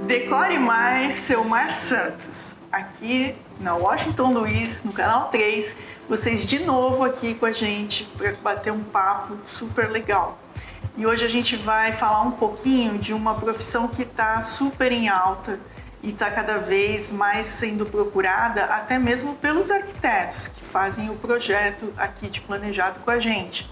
Decore Mais, seu Mar Santos, aqui na Washington Luiz, no canal 3, vocês de novo aqui com a gente para bater um papo super legal. E hoje a gente vai falar um pouquinho de uma profissão que está super em alta e está cada vez mais sendo procurada, até mesmo pelos arquitetos que fazem o projeto aqui de planejado com a gente.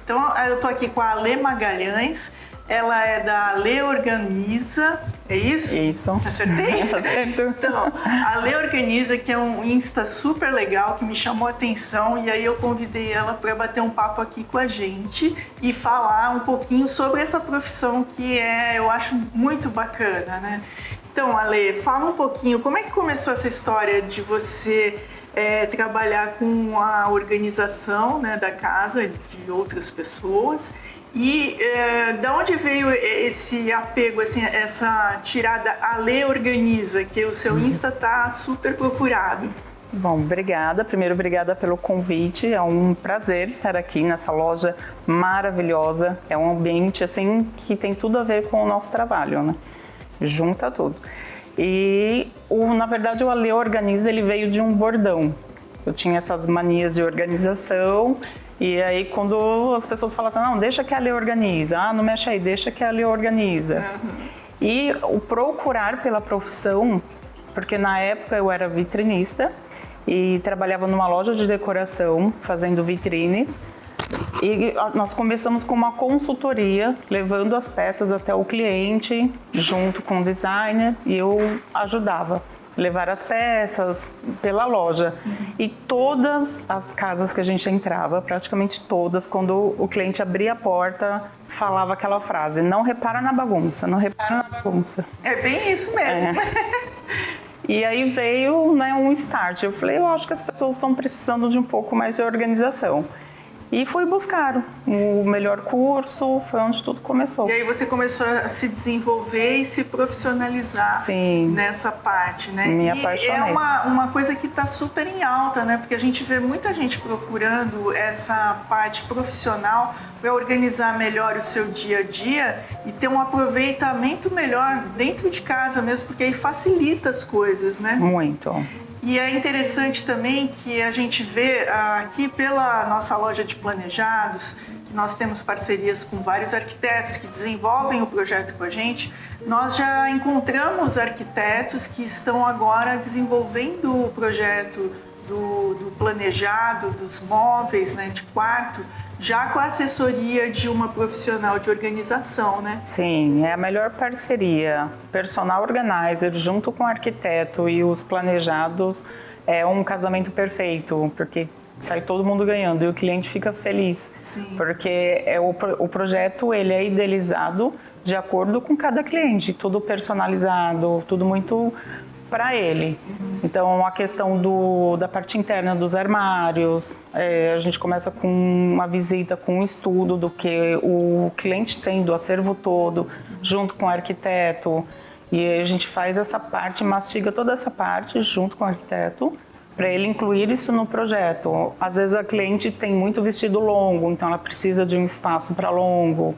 Então eu estou aqui com a Ale Magalhães. Ela é da Ale Organiza, é isso? Isso. Acertei? Acertou. Então, a Ale Organiza, que é um Insta super legal, que me chamou a atenção, e aí eu convidei ela para bater um papo aqui com a gente e falar um pouquinho sobre essa profissão que eu acho muito bacana, né? Então, Ale, fala um pouquinho, como é que começou essa história de você trabalhar com a organização, né, da casa de outras pessoas? E da onde veio esse apego, assim, essa tirada Ale Organiza, que o seu Insta está super procurado? Bom, obrigada. Primeiro, obrigada pelo convite. É um prazer estar aqui nessa loja maravilhosa. É um ambiente, assim, que tem tudo a ver com o nosso trabalho, né? Junta tudo. E, na verdade, o Ale Organiza, ele veio de um bordão. Eu tinha essas manias de organização. E aí, quando as pessoas falam assim, não, deixa que a Ale organiza, não mexe aí, deixa que a Ale organiza. Uhum. E o procurar pela profissão, porque na época eu era vitrinista e trabalhava numa loja de decoração, fazendo vitrines. E nós começamos com uma consultoria, levando as peças até o cliente, junto com o designer, e eu ajudava. Levar as peças pela loja. E todas as casas que a gente entrava, praticamente todas, quando o cliente abria a porta, falava aquela frase, não repara na bagunça, não repara na bagunça. É bem isso mesmo. E aí veio, né, um start. Eu falei, eu acho que as pessoas estão precisando de um pouco mais de organização. E fui buscar o melhor curso, foi onde tudo começou. E aí você começou a se desenvolver e se profissionalizar. Sim. Nessa parte, né? Me e apaixonei. É uma coisa que está super em alta, né? Porque a gente vê muita gente procurando essa parte profissional para organizar melhor o seu dia a dia e ter um aproveitamento melhor dentro de casa mesmo, porque aí facilita as coisas, né? Muito. E é interessante também que a gente vê aqui pela nossa loja de planejados, que nós temos parcerias com vários arquitetos que desenvolvem o projeto com a gente, nós já encontramos arquitetos que estão agora desenvolvendo o projeto do planejado, dos móveis, né, de quarto, já com a assessoria de uma profissional de organização, né? Sim, é a melhor parceria. Personal organizer junto com o arquiteto e os planejados é um casamento perfeito, porque sai todo mundo ganhando e o cliente fica feliz. Sim. Porque o projeto ele é idealizado de acordo com cada cliente, tudo personalizado, tudo muito para ele. Então, a questão da parte interna dos armários, a gente começa com uma visita, com um estudo do que o cliente tem, do acervo todo, junto com o arquiteto. E a gente faz essa parte, mastiga toda essa parte junto com o arquiteto, para ele incluir isso no projeto. Às vezes a cliente tem muito vestido longo, então ela precisa de um espaço para longo,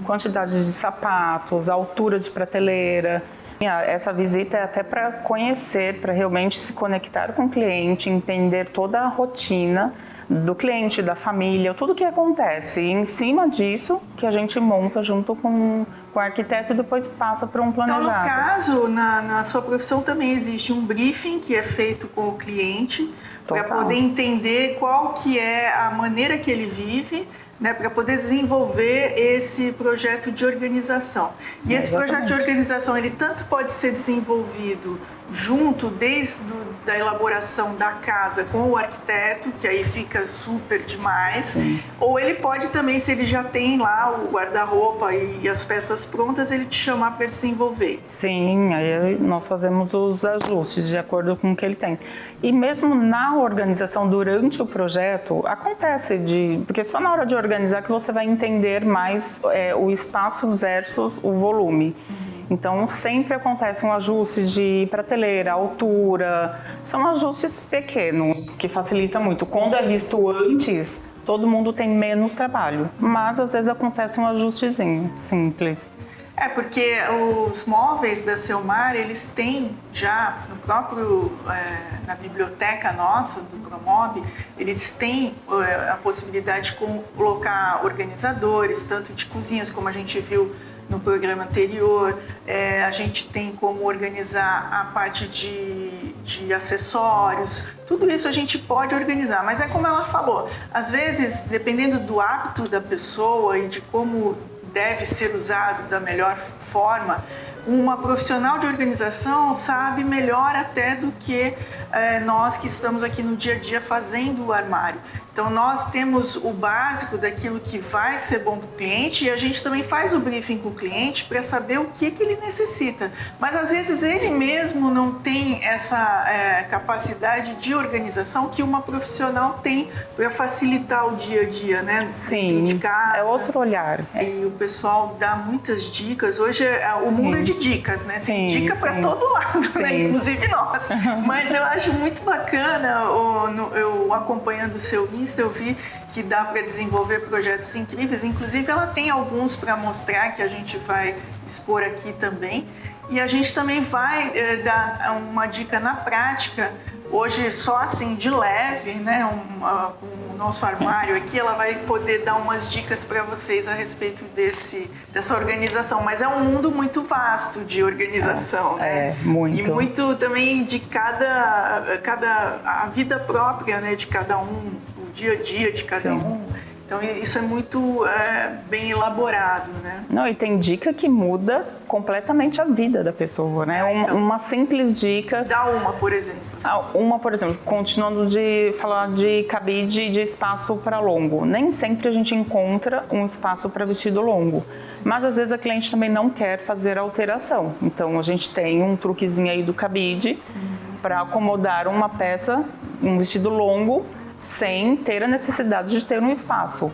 quantidade de sapatos, altura de prateleira. Essa visita é até para conhecer, para realmente se conectar com o cliente, entender toda a rotina do cliente, da família, tudo o que acontece. E em cima disso, que a gente monta junto com o arquiteto e depois passa para um planejado. Então, no caso, na sua profissão também existe um briefing que é feito com o cliente para poder entender qual que é a maneira que ele vive, né, para poder desenvolver esse projeto de organização. E esse projeto de organização, ele tanto pode ser desenvolvido junto desde da elaboração da casa com o arquiteto, que aí fica super demais. Sim. Ou ele pode também, se ele já tem lá o guarda-roupa e as peças prontas, ele te chamar para desenvolver. Sim, aí nós fazemos os ajustes de acordo com o que ele tem. E mesmo na organização, durante o projeto, acontece porque só na hora de organizar que você vai entender mais o espaço versus o volume. Então, sempre acontece um ajuste de prateleira, altura. São ajustes pequenos, que facilita muito. Quando é visto antes, todo mundo tem menos trabalho, mas às vezes acontece um ajustezinho simples. Porque os móveis da Selmar, eles têm já no próprio, na biblioteca nossa, do Promob, eles têm a possibilidade de colocar organizadores, tanto de cozinhas, como a gente viu no programa anterior. A gente tem como organizar a parte de acessórios. Tudo isso a gente pode organizar, mas é como ela falou, às vezes, dependendo do hábito da pessoa e de como deve ser usado da melhor forma, uma profissional de organização sabe melhor até do que nós que estamos aqui no dia a dia fazendo o armário. Então nós temos o básico daquilo que vai ser bom para o cliente e a gente também faz o briefing com o cliente para saber o que ele necessita. Mas às vezes ele mesmo não tem essa capacidade de organização que uma profissional tem para facilitar o dia a dia, né? Sim, de casa. É outro olhar. E o pessoal dá muitas dicas. Hoje o mundo é de dicas, né? Tem dica para todo lado, né? Inclusive nós. Mas eu acho muito bacana, eu acompanhando o seu Insta, eu vi que dá para desenvolver projetos incríveis. Inclusive ela tem alguns para mostrar que a gente vai expor aqui também. E a gente também vai dar uma dica na prática. Hoje só assim de leve, né, com o nosso armário aqui, ela vai poder dar umas dicas para vocês a respeito dessa organização. Mas é um mundo muito vasto de organização, né? Muito. E muito também de a vida própria, né, de cada um, o dia a dia de cada um. Então isso é muito bem elaborado, né? Não, e tem dica que muda completamente a vida da pessoa, né? Uma simples dica. Dá uma, por exemplo. Continuando de falar de cabide de espaço para longo. Nem sempre a gente encontra um espaço para vestido longo. Sim. Mas às vezes a cliente também não quer fazer alteração. Então a gente tem um truquezinho aí do cabide para acomodar uma peça, um vestido longo, sem ter a necessidade de ter um espaço.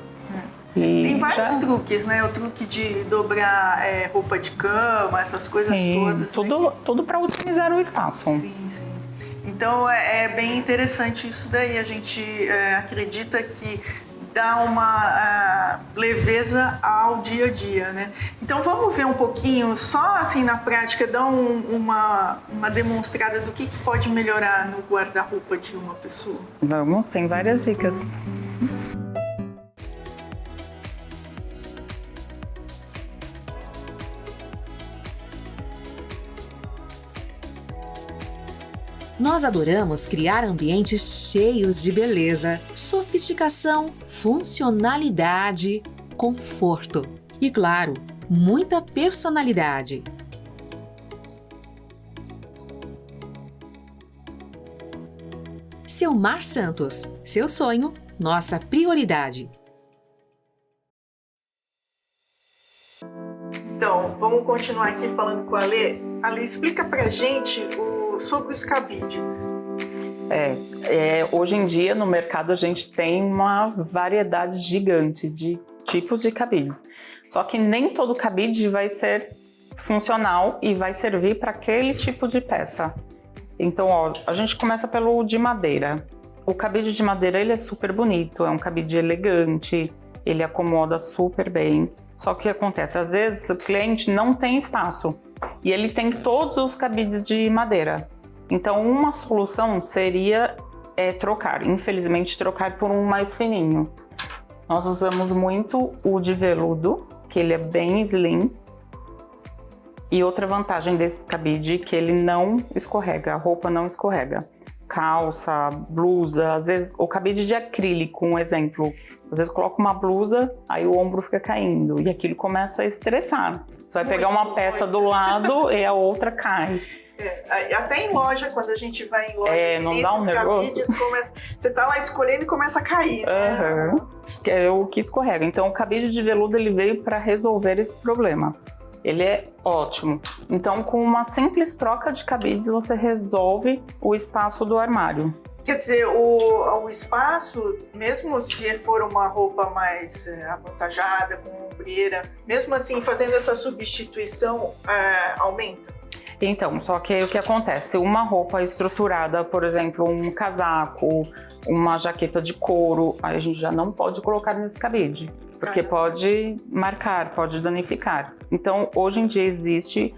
Tem vários truques, né? O truque de dobrar roupa de cama, essas coisas todas. Tudo para otimizar o espaço. Sim. Então é bem interessante isso daí. A gente acredita que dá uma leveza ao dia a dia, né? Então vamos ver um pouquinho, só assim na prática, dar uma demonstrada do que pode melhorar no guarda-roupa de uma pessoa. Vamos, tem várias dicas. Nós adoramos criar ambientes cheios de beleza, sofisticação, funcionalidade, conforto e, claro, muita personalidade. Selmar Santos, seu sonho, nossa prioridade. Então, vamos continuar aqui falando com a Alê. Alê, explica pra gente sobre os cabides. Hoje em dia no mercado a gente tem uma variedade gigante de tipos de cabides. Só que nem todo cabide vai ser funcional e vai servir para aquele tipo de peça. Então, a gente começa pelo de madeira. O cabide de madeira ele é super bonito, é um cabide elegante, ele acomoda super bem. Só que o que acontece? Às vezes o cliente não tem espaço e ele tem todos os cabides de madeira. Então uma solução seria infelizmente trocar por um mais fininho. Nós usamos muito o de veludo, que ele é bem slim. E outra vantagem desse cabide é que ele não escorrega, a roupa não escorrega. Calça, blusa, às vezes o cabide de acrílico, um exemplo. Às vezes coloca uma blusa, aí o ombro fica caindo e aquilo começa a estressar. Você vai pegar uma peça do lado e a outra cai. Até em loja, quando a gente vai em loja, não dá um negócio. Você tá lá escolhendo e começa a cair. Né? Que é o que escorrega. Então o cabide de veludo ele veio para resolver esse problema. Ele é ótimo. Então, com uma simples troca de cabides, você resolve o espaço do armário. Quer dizer, o espaço, mesmo se for uma roupa mais avantajada, com ombreira, mesmo assim, fazendo essa substituição, aumenta? Então, só que o que acontece? Uma roupa estruturada, por exemplo, um casaco, uma jaqueta de couro, aí a gente já não pode colocar nesse cabide, porque pode marcar, pode danificar. Então, hoje em dia existe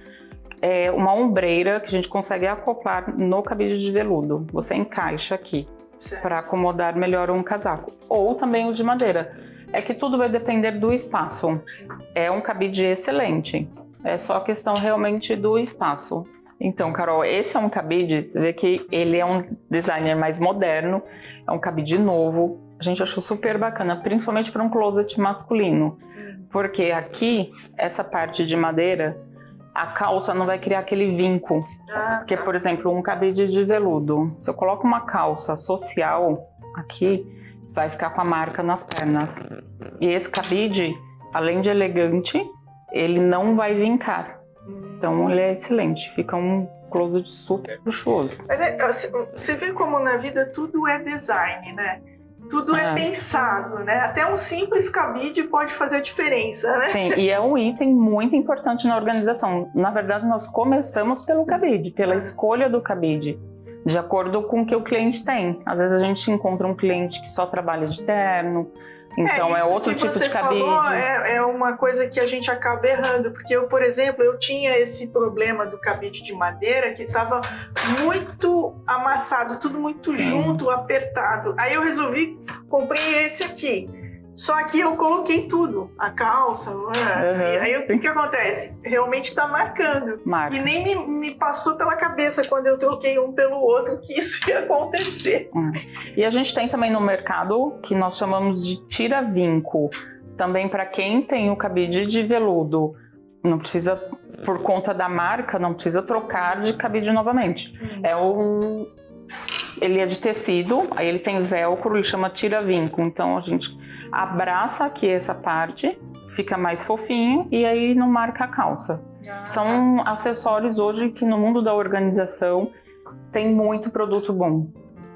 uma ombreira que a gente consegue acoplar no cabide de veludo. Você encaixa aqui para acomodar melhor um casaco. Ou também o de madeira. É que tudo vai depender do espaço. É um cabide excelente. É só questão realmente do espaço. Então, Carol, esse é um cabide, você vê que ele é um designer mais moderno, é um cabide novo. A gente achou super bacana, principalmente para um closet masculino. Porque aqui, essa parte de madeira, a calça não vai criar aquele vinco. Porque, por exemplo, um cabide de veludo, se eu coloco uma calça social aqui, vai ficar com a marca nas pernas. E esse cabide, além de elegante, ele não vai vincar. Então ele é excelente, fica um closet super luxuoso. Mas você vê como na vida tudo é design, né? Tudo é pensado, né? Até um simples cabide pode fazer a diferença, né? Sim, e é um item muito importante na organização. Na verdade, nós começamos pelo cabide, pela escolha do cabide, de acordo com o que o cliente tem. Às vezes a gente encontra um cliente que só trabalha de terno, então é outro tipo de cabide. Falou, é uma coisa que a gente acaba errando, porque eu, por exemplo, eu tinha esse problema do cabide de madeira que estava muito amassado, tudo muito junto, apertado. Aí eu resolvi, comprei esse aqui. Só que eu coloquei tudo, a calça, e aí o que acontece? Realmente está marcando. Marca. E nem me passou pela cabeça quando eu troquei um pelo outro que isso ia acontecer. E a gente tem também no mercado, que nós chamamos de tira-vinco, também para quem tem o cabide de veludo. Não precisa, por conta da marca, não precisa trocar de cabide novamente. Ele é de tecido, aí ele tem velcro, ele chama tira-vinco. Então a gente abraça aqui essa parte, fica mais fofinho e aí não marca a calça. São acessórios hoje que no mundo da organização tem muito produto bom.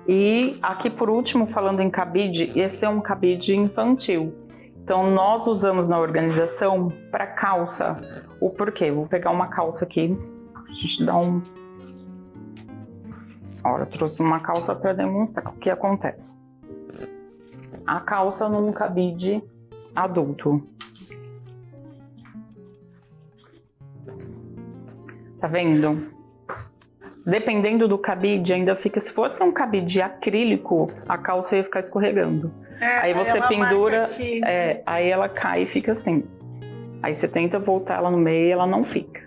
E aqui por último, falando em cabide, esse é um cabide infantil. Então nós usamos na organização para calça. O porquê? Vou pegar uma calça aqui, a gente dá um... Olha, eu trouxe uma calça para demonstrar o que acontece. A calça num cabide adulto. Tá vendo? Dependendo do cabide, ainda fica... Se fosse um cabide acrílico, a calça ia ficar escorregando. Aí você pendura, aí ela cai e fica assim. Aí você tenta voltar ela no meio e ela não fica.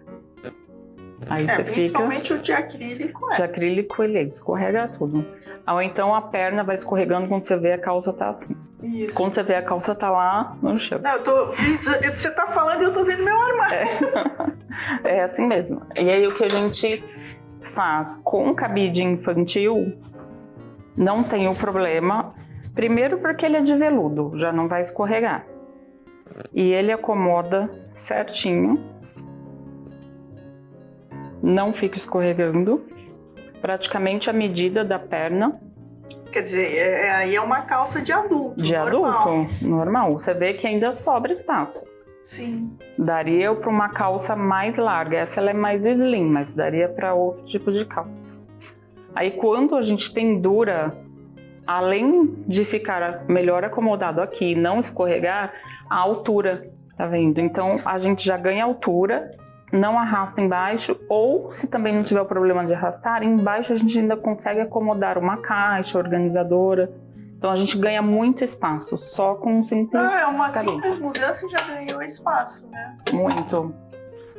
Aí você principalmente o de acrílico. De acrílico ele escorrega tudo. Ou então a perna vai escorregando quando você vê a calça tá assim. Isso. Quando você vê a calça tá lá no chão. Não, você tá falando e eu tô vendo meu armário. É assim mesmo. E aí o que a gente faz com o cabide infantil não tem o problema. Primeiro porque ele é de veludo, já não vai escorregar. E ele acomoda certinho. Não fica escorregando. Praticamente a medida da perna. Quer dizer, aí é uma calça de adulto. De adulto, normal. Você vê que ainda sobra espaço. Sim. Daria para uma calça mais larga. Essa ela é mais slim, mas daria para outro tipo de calça. Aí quando a gente pendura, além de ficar melhor acomodado aqui e não escorregar, a altura, tá vendo? Então a gente já ganha altura. Não arrasta embaixo, ou se também não tiver o problema de arrastar, embaixo a gente ainda consegue acomodar uma caixa organizadora. Então a gente ganha muito espaço, só com um simples cabide. Simples mudança já ganhou espaço, né? Muito.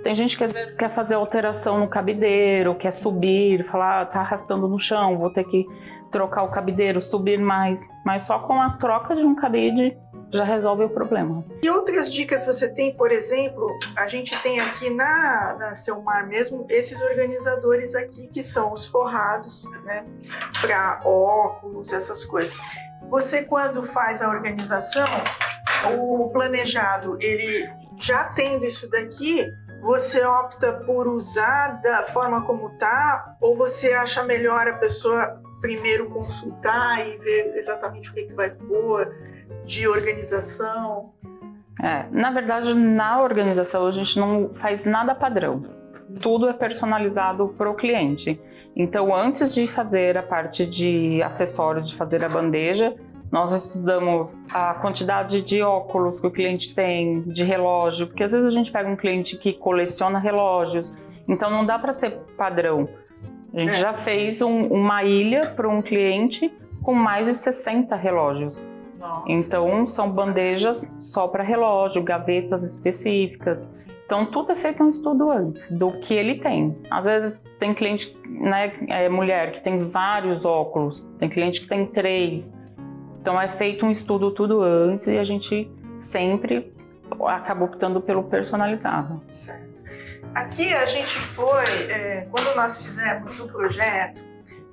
Tem gente que às vezes quer fazer alteração no cabideiro, quer subir, falar, tá arrastando no chão, vou ter que trocar o cabideiro, subir mais. Mas só com a troca de um cabide já resolve o problema. E outras dicas você tem, por exemplo, a gente tem aqui na Selmar mesmo, esses organizadores aqui que são os forrados, né, para óculos, essas coisas. Você quando faz a organização, o planejado, ele já tendo isso daqui, você opta por usar da forma como tá, ou você acha melhor a pessoa primeiro consultar e ver exatamente o que vai pôr, de organização? Na verdade, na organização a gente não faz nada padrão. tudo é personalizado para o cliente. Então, antes de fazer a parte de acessórios, de fazer a bandeja, nós estudamos a quantidade de óculos que o cliente tem, de relógio, porque às vezes a gente pega um cliente que coleciona relógios, então não dá para ser padrão. A gente já fez uma ilha para um cliente com mais de 60 relógios. Nossa. Então, são bandejas só para relógio, gavetas específicas. Então, tudo é feito um estudo antes do que ele tem. Às vezes, tem cliente, né, mulher, que tem vários óculos, tem cliente que tem 3. Então, é feito um estudo tudo antes e a gente sempre acaba optando pelo personalizado. Certo. Aqui a gente foi, quando nós fizemos o projeto,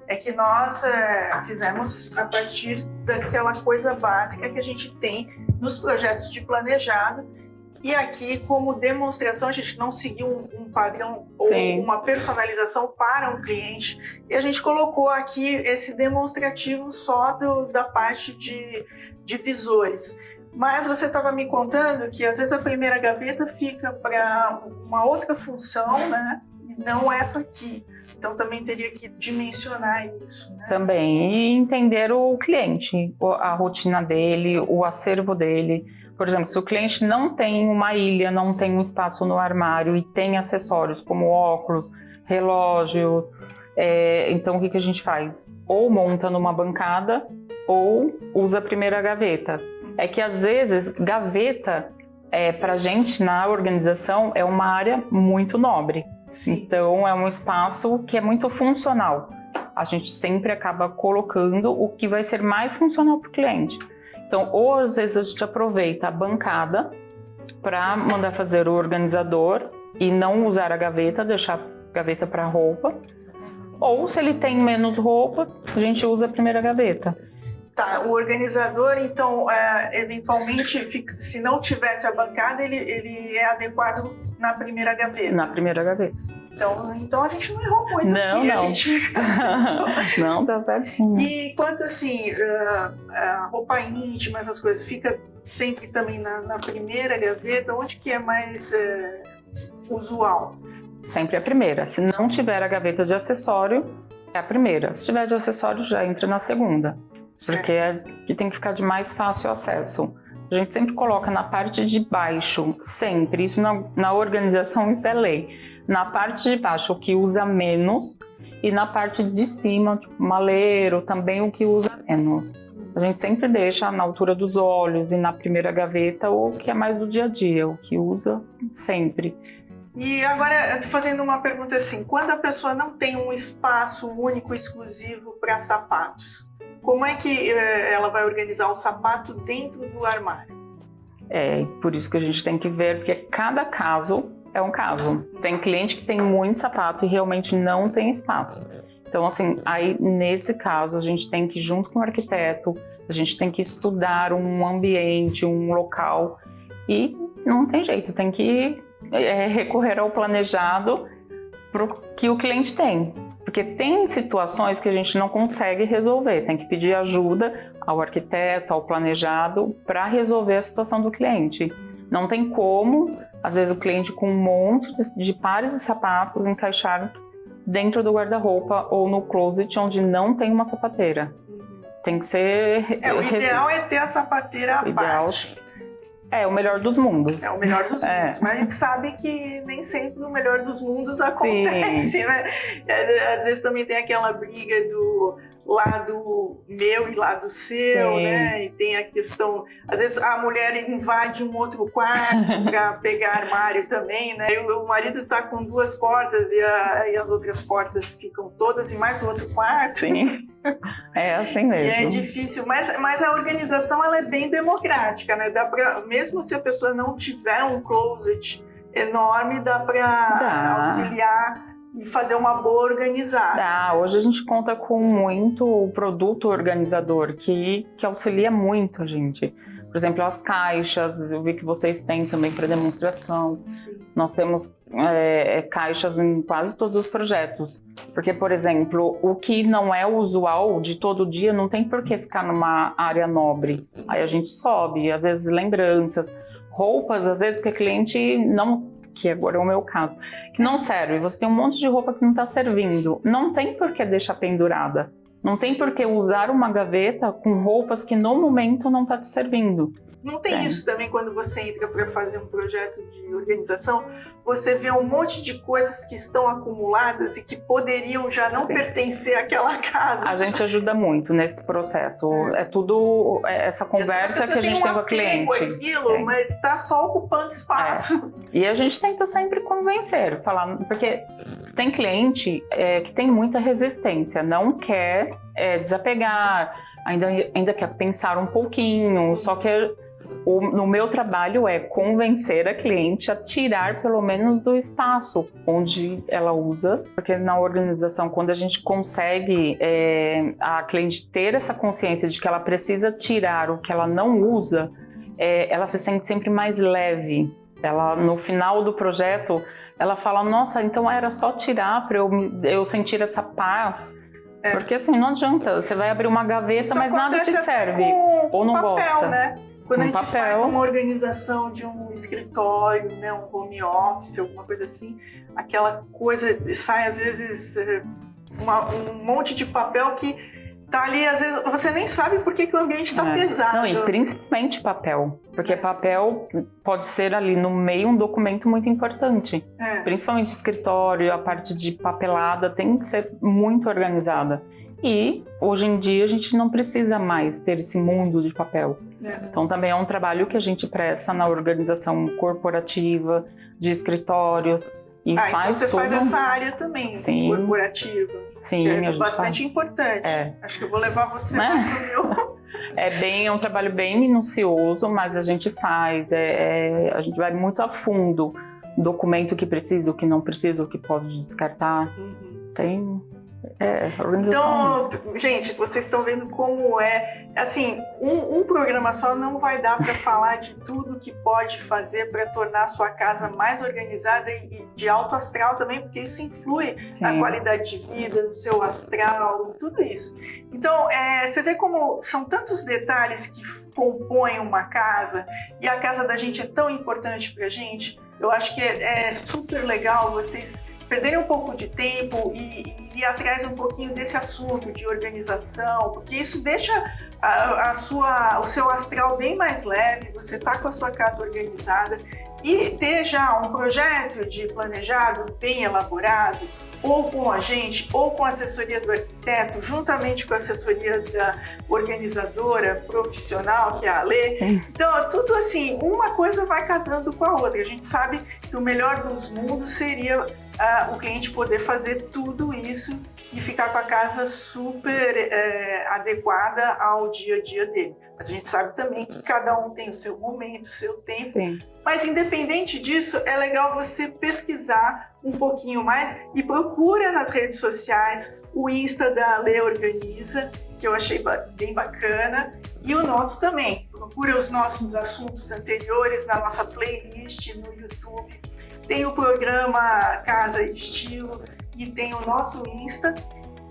é que nós fizemos a partir daquela coisa básica que a gente tem nos projetos de planejado. E aqui, como demonstração, a gente não seguiu um padrão ou uma personalização para um cliente. E a gente colocou aqui esse demonstrativo só da parte de visores. Mas você estava me contando que às vezes a primeira gaveta fica para uma outra função, né? E não essa aqui. Então também teria que dimensionar isso, né? Também, e entender o cliente, a rotina dele, o acervo dele. Por exemplo, se o cliente não tem uma ilha, não tem um espaço no armário e tem acessórios como óculos, relógio, então o que a gente faz? Ou monta numa bancada ou usa a primeira gaveta. É que às vezes gaveta, pra gente na organização, é uma área muito nobre. Então é um espaço que é muito funcional. A gente sempre acaba colocando o que vai ser mais funcional para o cliente. Então, ou às vezes a gente aproveita a bancada para mandar fazer o organizador e não usar a gaveta, deixar a gaveta para roupa. Ou se ele tem menos roupas, a gente usa a primeira gaveta. Tá, o organizador, então, eventualmente, se não tivesse a bancada, ele é adequado na primeira gaveta. Na primeira gaveta. Então a gente não errou muito aqui. Não. A gente Não, tá certinho. E quanto assim, a roupa íntima, essas coisas, fica sempre também na primeira gaveta? Onde que é mais usual? Sempre a primeira. Se não tiver a gaveta de acessório, é a primeira. Se tiver de acessório, já entra na segunda. Certo. Porque é que tem que ficar de mais fácil acesso. A gente sempre coloca na parte de baixo, sempre. Isso na organização, isso é lei. Na parte de baixo, o que usa menos. E na parte de cima, tipo maleiro, também o que usa menos. A gente sempre deixa na altura dos olhos e na primeira gaveta o que é mais do dia a dia, o que usa sempre. E agora, fazendo uma pergunta assim, quando a pessoa não tem um espaço único, exclusivo para sapatos, como é que ela vai organizar o sapato dentro do armário? Por isso que a gente tem que ver, porque cada caso é um caso. Tem cliente que tem muito sapato e realmente não tem espaço. Então, assim, aí nesse caso a gente tem que, junto com o arquiteto, a gente tem que estudar um ambiente, um local e não tem jeito, tem que recorrer ao planejado para o que o cliente tem. Porque tem situações que a gente não consegue resolver, tem que pedir ajuda ao arquiteto, ao planejado, para resolver a situação do cliente. Não tem como, às vezes, o cliente com um monte de pares de sapatos encaixar dentro do guarda-roupa ou no closet onde não tem uma sapateira. Tem que ser... o ideal é ter a sapateira à parte. É o melhor dos mundos. É o melhor dos mundos, mas a gente sabe que nem sempre o melhor dos mundos acontece, né? Às vezes também tem aquela briga do lado meu e lado seu, né? E tem a questão, às vezes a mulher invade um outro quarto para pegar armário também, né? E o marido tá com 2 portas e as outras portas ficam todas em mais um outro quarto. Sim, é assim mesmo. E é difícil, mas a organização ela é bem democrática, né? Dá pra, mesmo se a pessoa não tiver um closet enorme, dá para auxiliar e fazer uma boa organizada. Hoje a gente conta com muito produto organizador que auxilia muito a gente. Por exemplo, as caixas, eu vi que vocês têm também para demonstração. Sim. Nós temos caixas em quase todos os projetos. Porque, por exemplo, o que não é usual de todo dia não tem por que ficar numa área nobre. Aí a gente sobe, às vezes lembranças, roupas, às vezes que a cliente que agora é o meu caso, que não serve. Você tem um monte de roupa que não está servindo. Não tem por que deixar pendurada. Não tem por que usar uma gaveta com roupas que no momento não está te servindo. Não tem isso também quando você entra para fazer um projeto de organização, você vê um monte de coisas que estão acumuladas e que poderiam já não pertencer àquela casa. A gente ajuda muito nesse processo. É tudo essa conversa que a gente tem com a cliente. Aquilo, mas está só ocupando espaço. E a gente tenta sempre convencer, falar, porque tem cliente que tem muita resistência, não quer desapegar, ainda quer pensar um pouquinho, só que no meu trabalho é convencer a cliente a tirar pelo menos do espaço onde ela usa, porque na organização, quando a gente consegue a cliente ter essa consciência de que ela precisa tirar o que ela não usa, ela se sente sempre mais leve. Ela, no final do projeto, ela fala, nossa, então era só tirar para eu sentir essa paz. Porque assim, não adianta, você vai abrir uma gaveta, mas nada te serve, ou não papel, gosta. Né? Quando a gente faz uma organização de um escritório, né, um home office, alguma coisa assim, aquela coisa, sai às vezes um monte de papel que tá ali, às vezes você nem sabe por que o ambiente está pesado. Não, e principalmente papel, porque papel pode ser ali no meio um documento muito importante. Principalmente escritório, a parte de papelada tem que ser muito organizada. E hoje em dia a gente não precisa mais ter esse mundo de papel. Então também é um trabalho que a gente presta na organização corporativa, de escritórios. E então você tudo. faz essa área também, corporativa. Sim, que é bastante importante. Acho que eu vou levar você para o meu. É um trabalho bem minucioso, mas a gente faz. A gente vai muito a fundo. Documento que precisa, o que não precisa, o que pode descartar. Tem... Então, gente, vocês estão vendo como assim, um programa só não vai dar para falar de tudo que pode fazer para tornar a sua casa mais organizada e de alto astral também, porque isso influi na qualidade de vida, no seu astral, tudo isso. Então, você vê como são tantos detalhes que compõem uma casa, e a casa da gente é tão importante para a gente. Eu acho que é super legal vocês perderem um pouco de tempo e ir atrás um pouquinho desse assunto de organização, porque isso deixa o seu astral bem mais leve, você está com a sua casa organizada, e ter já um projeto de planejado bem elaborado, ou com a gente, ou com a assessoria do arquiteto, juntamente com a assessoria da organizadora profissional, que é a Ale. Então, tudo assim, uma coisa vai casando com a outra. A gente sabe que o melhor dos mundos seria o cliente poder fazer tudo isso e ficar com a casa super adequada ao dia a dia dele. Mas a gente sabe também que cada um tem o seu momento, o seu tempo. Mas independente disso, é legal você pesquisar um pouquinho mais e procura nas redes sociais o Insta da Ale Organiza, que eu achei bem bacana, e o nosso também. Procura os nossos assuntos anteriores na nossa playlist no YouTube. Tem o programa Casa e Estilo e tem o nosso Insta.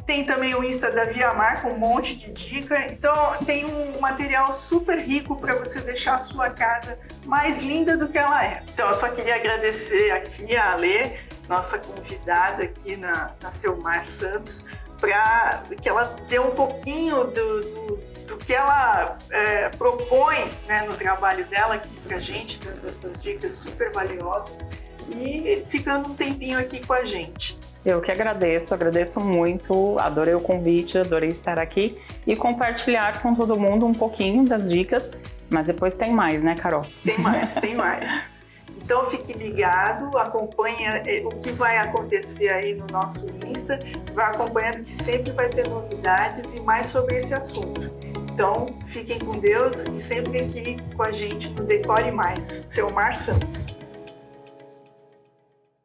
Tem também o Insta da Viamar com um monte de dica. Então tem um material super rico para você deixar a sua casa mais linda do que ela é. Então eu só queria agradecer aqui a Ale, nossa convidada aqui na Selmar Santos, para que ela dê um pouquinho do que ela propõe, né, no trabalho dela aqui para a gente, dando essas dicas super valiosas e ficando um tempinho aqui com a gente. Eu que agradeço muito, adorei o convite, adorei estar aqui e compartilhar com todo mundo um pouquinho das dicas, mas depois tem mais, né, Carol? Tem mais. Então fique ligado, acompanhe o que vai acontecer aí no nosso Insta, você vai acompanhando que sempre vai ter novidades e mais sobre esse assunto. Então fiquem com Deus e sempre aqui com a gente no Decore Mais, Selmar Santos.